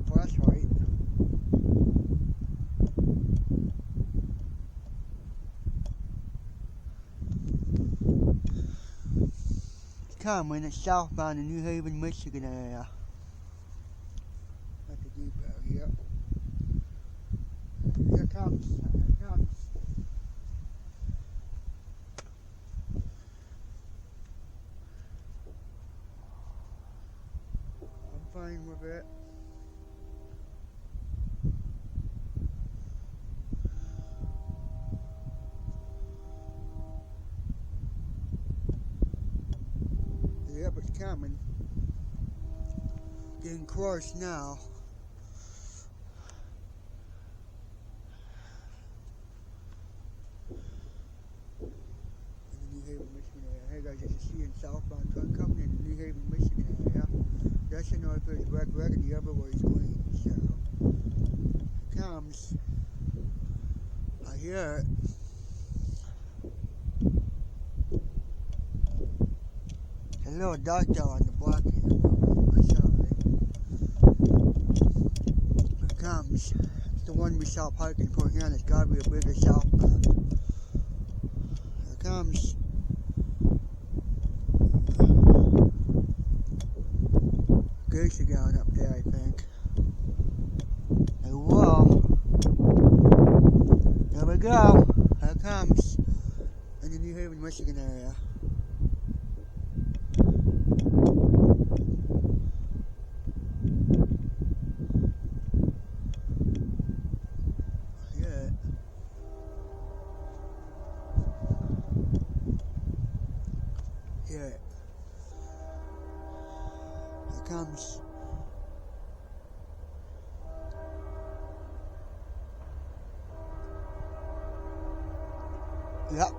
flashlight. It's coming. It's southbound in New Haven, Michigan area. At the depot, yep. Here it comes. Here it comes. I'm fine with it. Yep, it's coming. Getting close now. In the New Haven, Michigan area. Hey guys, it's a CN southbound truck coming in the New Haven, Michigan area. That's a know if it's red and the other way is green. So, it comes. I hear it. A little dark though on the block here. I'm sorry. Here it comes. It's the one we saw parking for here, and it's gotta be a bigger southbound. Here it comes. Gates are going up there, I think. Hey, whoa. There we go. Here it comes. In the New Haven, Michigan area. Here it comes. Yep.